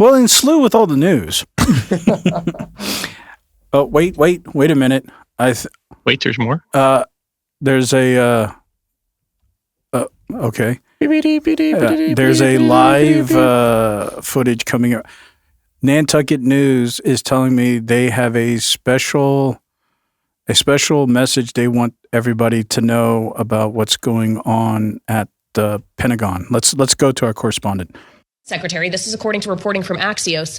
Well, then slew with all the news. Oh, wait a minute. Wait, there's more? There's a okay. There's a live footage coming up. Nantucket News is telling me they have a special message they want everybody to know about what's going on at the Pentagon. Let's go to our correspondent. Secretary, this is according to reporting from Axios,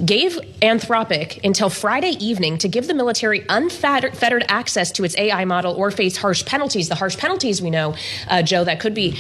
gave Anthropic until Friday evening to give the military unfettered access to its AI model or face harsh penalties. The harsh penalties we know, Joe, that could be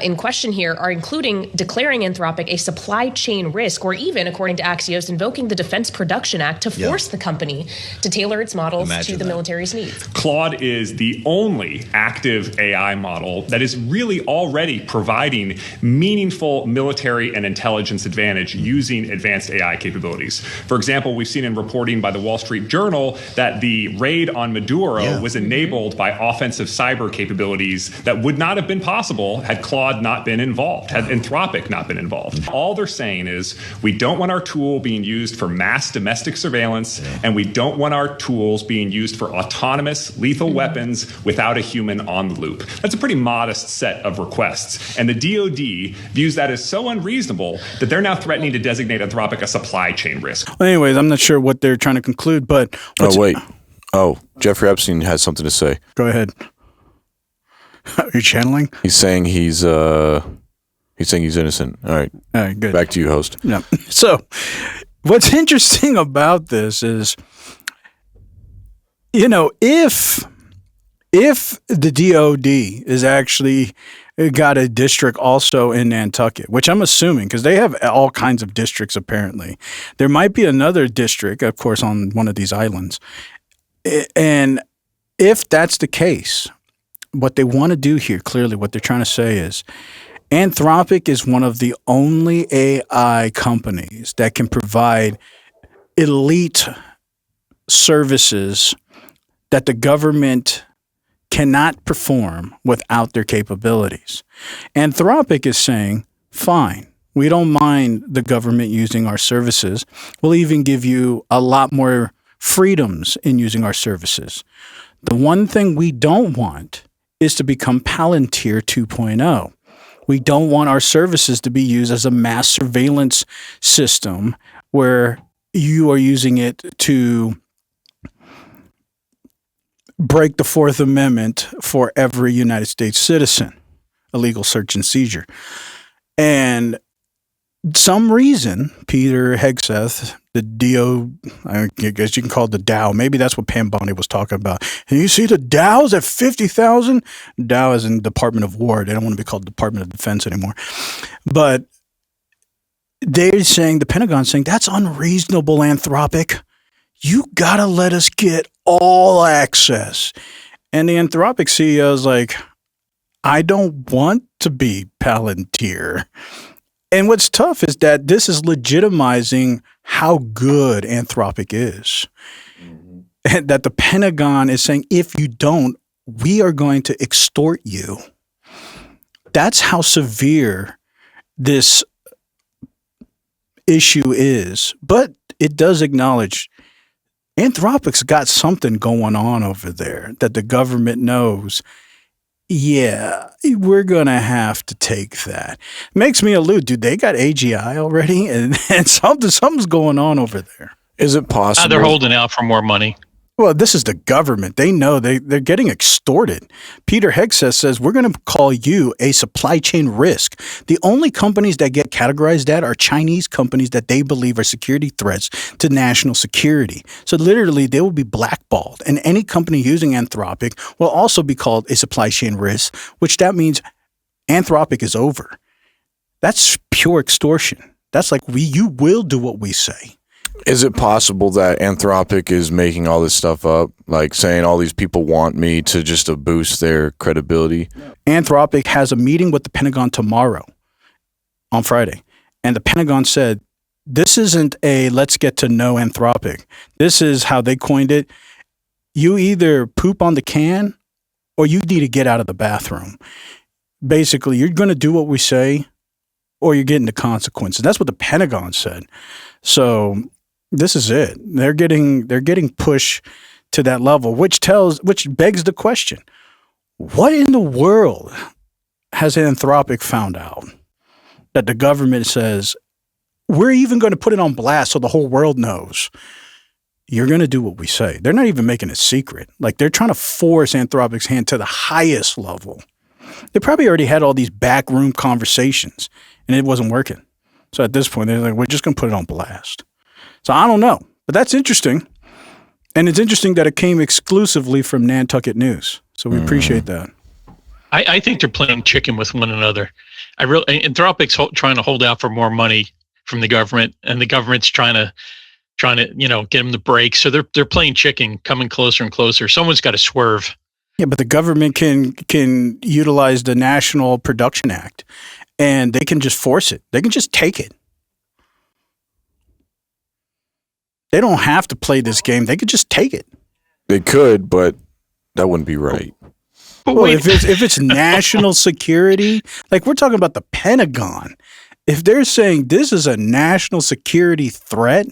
in question here are including declaring Anthropic a supply chain risk, or even, according to Axios, invoking the Defense Production Act to force the company to tailor its models to the military's needs. Claude is the only active AI model that is really already providing meaningful military and intelligence advantage using advanced AI capabilities. For example, we've seen in reporting by the Wall Street Journal that the raid on Maduro was enabled by offensive cyber capabilities that would not have been possible had Claude not been involved, had Anthropic not been involved. All they're saying is we don't want our tool being used for mass domestic surveillance, and we don't want our tools being used for autonomous, lethal weapons without a human on the loop. That's a pretty modest set of requests. And the DoD views that as so unreasonable that they're now threatening to designate Anthropic a supply chain risk. Well, anyways, I'm not sure what they're trying to conclude, but... Jeffrey Epstein has something to say. Go ahead. Are you channeling? He's saying he's innocent. All right, good. Back to you, host. Yeah. So what's interesting about this is, if the DOD is actually got a district also in Nantucket, which I'm assuming, because they have all kinds of districts apparently. There might be another district, of course, on one of these islands. And if that's the case, what they want to do here, clearly what they're trying to say is Anthropic is one of the only AI companies that can provide elite services that the government cannot perform without their capabilities. Anthropic is saying, fine, we don't mind the government using our services. We'll even give you a lot more freedoms in using our services. The one thing we don't want is to become Palantir 2.0. We don't want our services to be used as a mass surveillance system where you are using it to break the Fourth Amendment for every United States citizen, illegal search and seizure. And some reason, Peter Hegseth, I guess you can call it the Dow. Maybe that's what Pam Bondi was talking about. And you see the Dow's at 50,000? Dow is in Department of War. They don't want to be called Department of Defense anymore. But they're saying, the Pentagon's saying, that's unreasonable, Anthropic. You got to let us get all access. And the Anthropic CEO is like, I don't want to be Palantir. And what's tough is that this is legitimizing how good Anthropic is. And that the Pentagon is saying, if you don't, we are going to extort you. That's how severe this issue is. But it does acknowledge Anthropic's got something going on over there that the government knows. Yeah, we're going to have to take that. Makes me allude, dude, they got AGI already, and something's going on over there. Is it possible? They're holding out for more money. Well, this is the government. They know they're getting extorted. Peter Hegseth says, we're going to call you a supply chain risk. The only companies that get categorized that are Chinese companies that they believe are security threats to national security. So literally, they will be blackballed. And any company using Anthropic will also be called a supply chain risk, which that means Anthropic is over. That's pure extortion. That's like, you will do what we say. Is it possible that Anthropic is making all this stuff up, like saying all these people want me to boost their credibility? Anthropic has a meeting with the Pentagon tomorrow, on Friday. And the Pentagon said, this isn't a let's get to know Anthropic. This is how they coined it. You either poop on the can or you need to get out of the bathroom. Basically, you're going to do what we say or you're getting the consequences. That's what the Pentagon said. So this is it. They're getting pushed to that level, which begs the question: what in the world has Anthropic found out that the government says we're even going to put it on blast so the whole world knows? You're going to do what we say. They're not even making it secret. Like, they're trying to force Anthropic's hand to the highest level. They probably already had all these backroom conversations, and it wasn't working. So at this point, they're like, we're just going to put it on blast. So I don't know. But that's interesting. And it's interesting that it came exclusively from Nantucket News. So we appreciate that. I think they're playing chicken with one another. Anthropic's trying to hold out for more money from the government, and the government's trying to get them the break. So they're playing chicken, coming closer and closer. Someone's got to swerve. Yeah, but the government can utilize the National Production Act, and they can just force it. They can just take it. They don't have to play this game. They could just take it. They could, but that wouldn't be right. But Well, wait, if it's national security, like we're talking about the Pentagon, if they're saying this is a national security threat,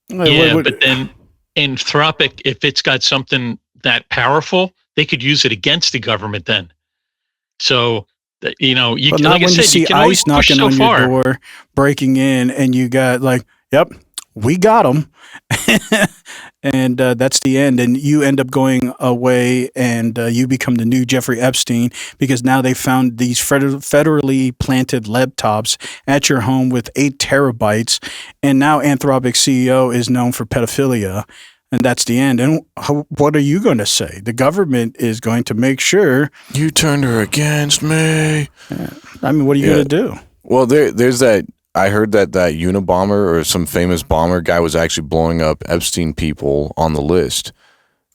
but then Anthropic, if it's got something that powerful, they could use it against the government then. So, you not like when I said, you see you can only ICE push knocking so on far. your door, breaking in, and you got like, yep, we got them. And that's the end. And you end up going away and you become the new Jeffrey Epstein because now they found these federally planted laptops at your home with 8 terabytes. And now Anthropic CEO is known for pedophilia. And that's the end. And what are you going to say? The government is going to make sure. You turned her against me. I mean, what are you going to do? Well, there's that. I heard that Unabomber or some famous bomber guy was actually blowing up Epstein people on the list,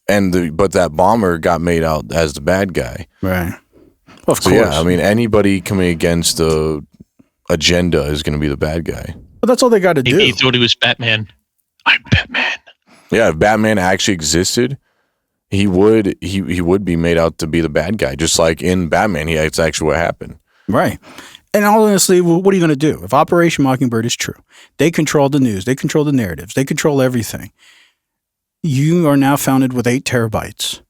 but that bomber got made out as the bad guy. Right. Well, of So course. yeah, I mean, anybody coming against the agenda is going to be the bad guy. But that's all they got to do. He thought he was Batman. I'm Batman. Yeah, if Batman actually existed, he would be made out to be the bad guy, just like in Batman. It's actually what happened. Right. And honestly, what are you going to do? If Operation Mockingbird is true, they control the news, they control the narratives, they control everything. You are now founded with 8 terabytes.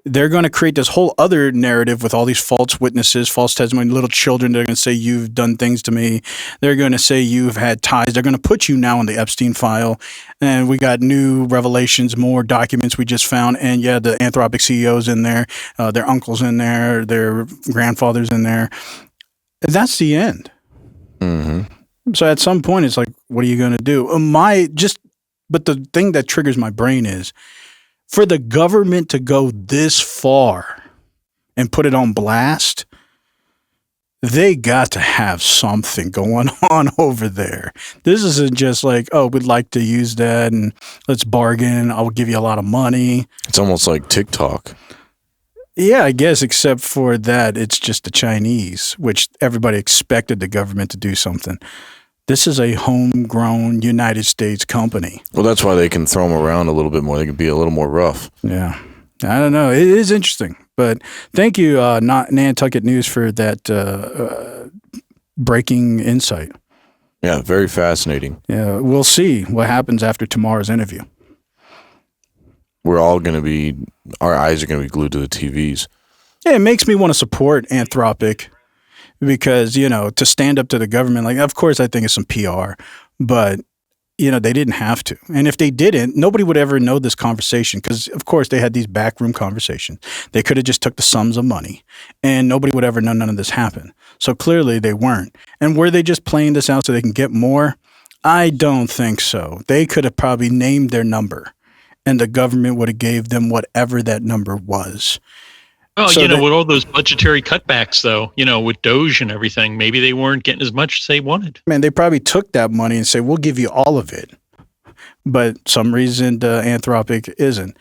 They're going to create this whole other narrative with all these false witnesses, false testimony, little children. They're going to say, you've done things to me. They're going to say you've had ties. They're going to put you now in the Epstein file. And we got new revelations, more documents we just found. And yeah, the Anthropic CEO's in there, their uncle's in there, their grandfather's in there. That's the end. Mm-hmm. So at some point, it's like, what are you going to do? But the thing that triggers my brain is for the government to go this far and put it on blast, they got to have something going on over there. This isn't just like, oh, we'd like to use that and let's bargain. I'll give you a lot of money. It's almost like TikTok. Yeah, I guess, except for that, it's just the Chinese, which everybody expected the government to do something. This is a homegrown United States company. Well, that's why they can throw them around a little bit more. They can be a little more rough. Yeah. I don't know. It is interesting. But thank you, Nantucket News, for that breaking insight. Yeah, very fascinating. Yeah, we'll see what happens after tomorrow's interview. We're all going to be, our eyes are going to be glued to the TVs. Yeah, it makes me want to support Anthropic because, to stand up to the government, like, of course, I think it's some PR, but, they didn't have to. And if they didn't, nobody would ever know this conversation because, of course, they had these backroom conversations. They could have just took the sums of money and nobody would ever know none of this happened. So clearly they weren't. And were they just playing this out so they can get more? I don't think so. They could have probably named their number and the government would have gave them whatever that number was. Oh, So with all those budgetary cutbacks, though, with Doge and everything, maybe they weren't getting as much as they wanted. Man, they probably took that money and said, we'll give you all of it. But some reason Anthropic isn't.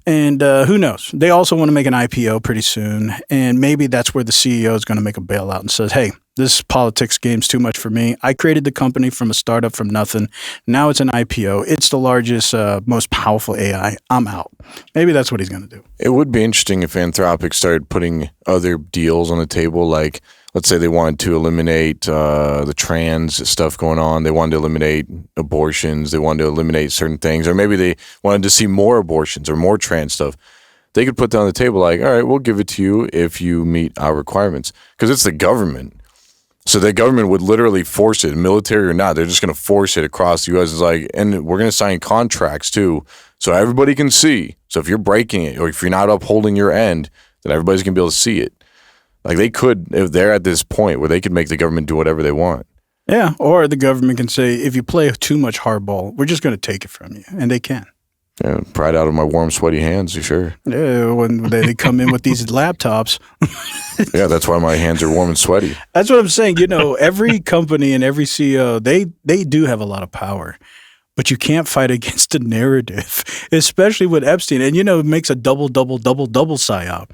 And who knows? They also want to make an IPO pretty soon. And maybe that's where the CEO is going to make a bailout and says, hey, this politics game's too much for me. I created the company from a startup from nothing. Now it's an IPO. It's the largest, most powerful AI. I'm out. Maybe that's what he's going to do. It would be interesting if Anthropic started putting other deals on the table, like let's say they wanted to eliminate the trans stuff going on. They wanted to eliminate abortions. They wanted to eliminate certain things. Or maybe they wanted to see more abortions or more trans stuff. They could put that on the table like, all right, we'll give it to you if you meet our requirements. Because it's the government. So the government would literally force it, military or not. They're just going to force it across the U.S. It's like, and we're going to sign contracts too, so everybody can see. So if you're breaking it or if you're not upholding your end, then everybody's going to be able to see it. Like they could, if they're at this point where they could make the government do whatever they want. Yeah, or the government can say, if you play too much hardball, we're just going to take it from you, and they can. Yeah, pride out of my warm, sweaty hands, you sure? Yeah, when they come in with these laptops. Yeah, that's why my hands are warm and sweaty. That's what I'm saying. You know, every company and every CEO, they do have a lot of power, but you can't fight against the narrative, especially with Epstein. And, you know, it makes a double psyop.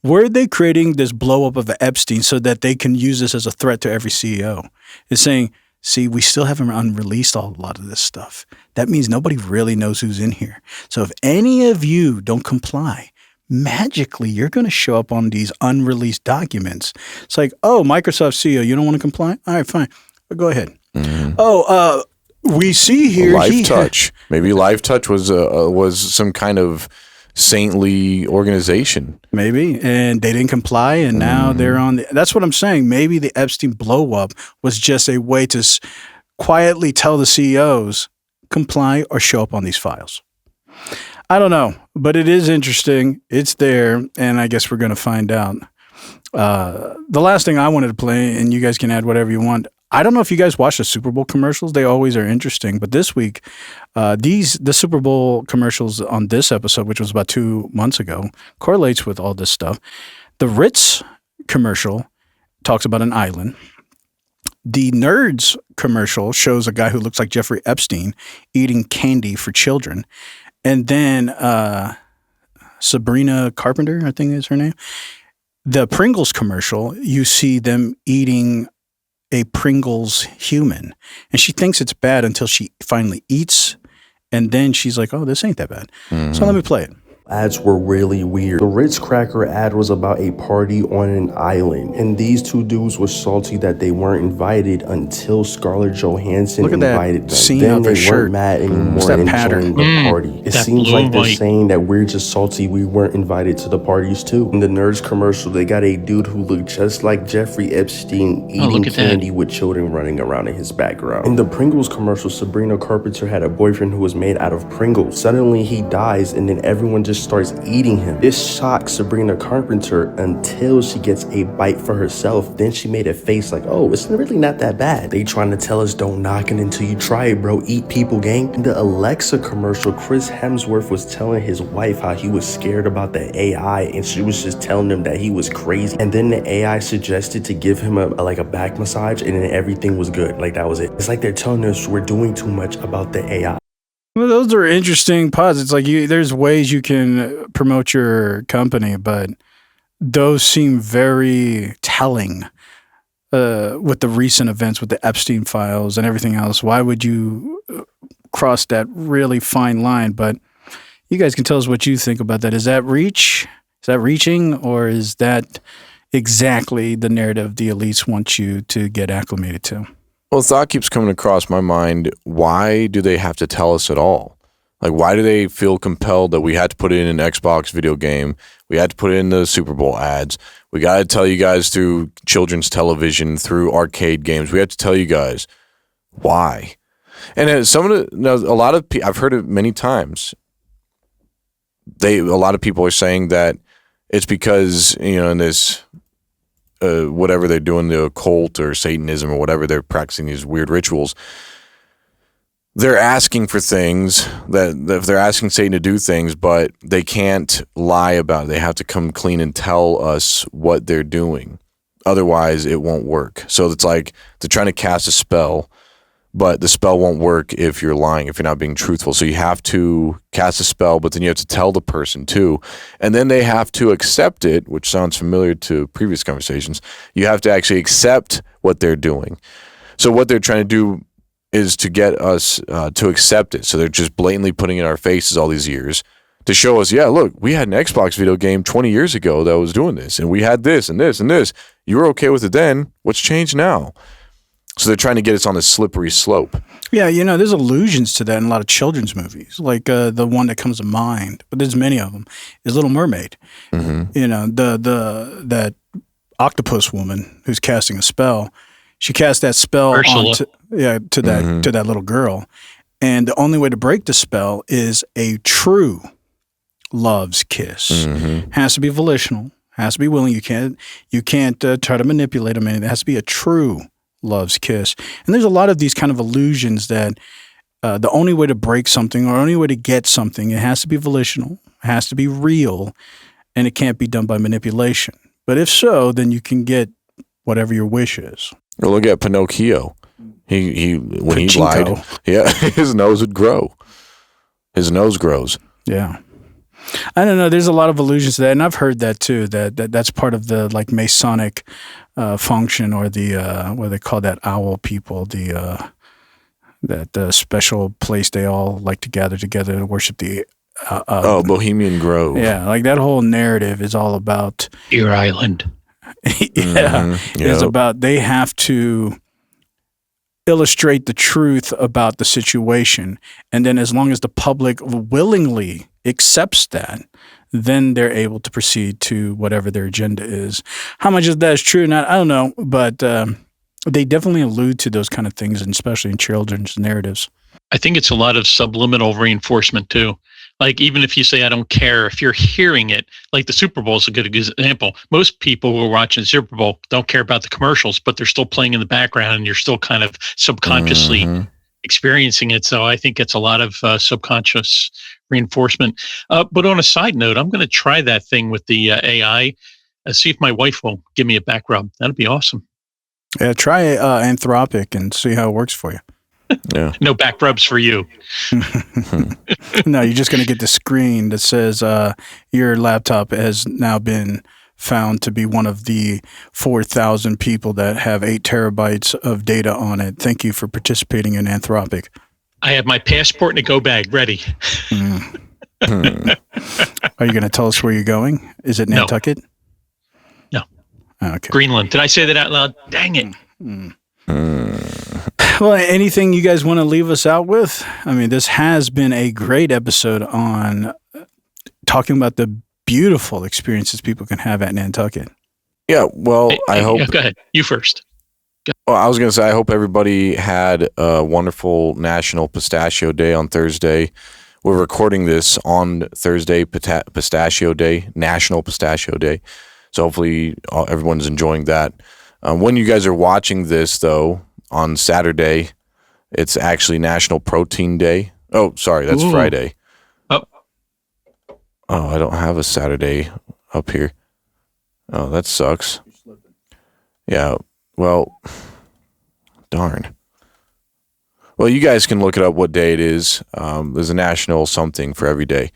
Were they creating this blow up of the Epstein so that they can use this as a threat to every CEO? It's saying, see, we still haven't unreleased a lot of this stuff. That means nobody really knows who's in here. So if any of you don't comply, magically you're going to show up on these unreleased documents. It's like, oh, Microsoft CEO, you don't want to comply? All right, fine. Go ahead. Mm-hmm. Oh, we see here. LifeTouch. Maybe LifeTouch was some kind of saintly organization. Maybe. And they didn't comply, and now they're on that's what I'm saying. Maybe the Epstein blow up was just a way to quietly tell the CEOs, comply or show up on these files. I don't know, but it is interesting. It's there, and I guess we're going to find out. The last thing I wanted to play, and you guys can add whatever you want. I don't know if you guys watch the Super Bowl commercials. They always are interesting. But this week, the Super Bowl commercials on this episode, which was about 2 months ago, correlates with all this stuff. The Ritz commercial talks about an island. The Nerds commercial shows a guy who looks like Jeffrey Epstein eating candy for children. And then Sabrina Carpenter, I think is her name. The Pringles commercial, you see them eating a Pringles human. And she thinks it's bad until she finally eats. And then she's like, oh, this ain't that bad. Mm-hmm. So let me play it. Ads were really weird. The Ritz Cracker ad was about a party on an island, and these two dudes were salty that they weren't invited until Scarlett Johansson invited them. Scene then of they her shirt. weren't mad anymore and enjoying the party. It seems like they're saying that we're just salty we weren't invited to the parties too. In the Nerds commercial, they got a dude who looked just like Jeffrey Epstein eating candy with children running around in his background. In the Pringles commercial, Sabrina Carpenter had a boyfriend who was made out of Pringles. Suddenly he dies, and then everyone just starts eating him. This shocks Sabrina Carpenter until she gets a bite for herself. Then she made a face like, oh, it's really not that bad. They trying to tell us don't knock it until you try it, bro. Eat people, gang. In the Alexa commercial, Chris Hemsworth was telling his wife how he was scared about the AI, and she was just telling him that he was crazy. And then the AI suggested to give him a back massage, and then everything was good. Like, that was it. It's like they're telling us we're doing too much about the AI. Well, those are interesting pods. It's like there's ways you can promote your company, but those seem very telling with the recent events with the Epstein files and everything else. Why would you cross that really fine line? But you guys can tell us what you think about that. Is that reach? Is that reaching? Or is that exactly the narrative the elites want you to get acclimated to? Well, thought keeps coming across my mind. Why do they have to tell us at all? Like, why do they feel compelled that we had to put it in an Xbox video game? We had to put it in the Super Bowl ads. We got to tell you guys through children's television, through arcade games. We have to tell you guys why. And I've heard it many times. A lot of people are saying that it's because, in this whatever they're doing, the occult or Satanism or whatever, they're practicing these weird rituals. They're asking for things that they're asking Satan to do things, but they can't lie about it. They have to come clean and tell us what they're doing. Otherwise, it won't work. So it's like they're trying to cast a spell, but the spell won't work if you're lying, if you're not being truthful. So you have to cast a spell, but then you have to tell the person too. And then they have to accept it, which sounds familiar to previous conversations. You have to actually accept what they're doing. So what they're trying to do is to get us to accept it. So they're just blatantly putting it in our faces all these years to show us, yeah, look, we had an Xbox video game 20 years ago that was doing this, and we had this and this and this. You were okay with it then. What's changed now? So they're trying to get us on a slippery slope. Yeah, there's allusions to that in a lot of children's movies. Like the one that comes to mind, but there's many of them, is Little Mermaid. Mm-hmm. That octopus woman who's casting a spell. She cast that spell to that little girl. And the only way to break the spell is a true love's kiss. Mm-hmm. Has to be volitional, has to be willing. You can't try to manipulate them. It has to be a true love's kiss. And there's a lot of these kind of illusions that the only way to break something or only way to get something, it has to be volitional, it has to be real, and it can't be done by manipulation. But if so, then you can get whatever your wish is. Or look at Pinocchio. He when he lied, his nose would grow. His nose grows. Yeah. I don't know. There's a lot of allusions to that, and I've heard that too. That's part of the like Masonic function, or the what they call that owl people. That special place they all like to gather together to worship the. Bohemian Grove. Yeah, like that whole narrative is all about Deer Island. It's about they have to illustrate the truth about the situation, and then as long as the public willingly accepts that, then they're able to proceed to whatever their agenda is. How much of that is true or not, I don't know, but they definitely allude to those kind of things, and especially in children's narratives. I think it's a lot of subliminal reinforcement too. Like, even if you say, I don't care, if you're hearing it, like the Super Bowl is a good example. Most people who are watching the Super Bowl don't care about the commercials, but they're still playing in the background, and you're still kind of subconsciously experiencing it. So I think it's a lot of subconscious reinforcement. But on a side note, I'm going to try that thing with the AI, see if my wife will give me a back rub. That'd be awesome. Yeah, try Anthropic and see how it works for you. Yeah. No back rubs for you. No, you're just going to get the screen that says your laptop has now been found to be one of the 4,000 people that have 8 terabytes of data on it. Thank you for participating in Anthropic. I have my passport in a go bag ready. Are you going to tell us where you're going? Is it Nantucket? No. Okay. Greenland. Did I say that out loud? Dang it. Well, anything you guys want to leave us out with? I mean, this has been a great episode on talking about the beautiful experiences people can have at Nantucket. Yeah, well, I hope... Go ahead. You first. Well, I was going to say, I hope everybody had a wonderful National Pistachio Day on Thursday. We're recording this on Thursday, Pistachio Day, National Pistachio Day. So hopefully everyone's enjoying that. When you guys are watching this, though, on Saturday, it's actually National Protein Day. Oh, sorry, that's Friday. Oh, I don't have a Saturday up here. Oh, that sucks. Yeah, well, darn. Well, you guys can look it up what day it is. There's a national something for every day.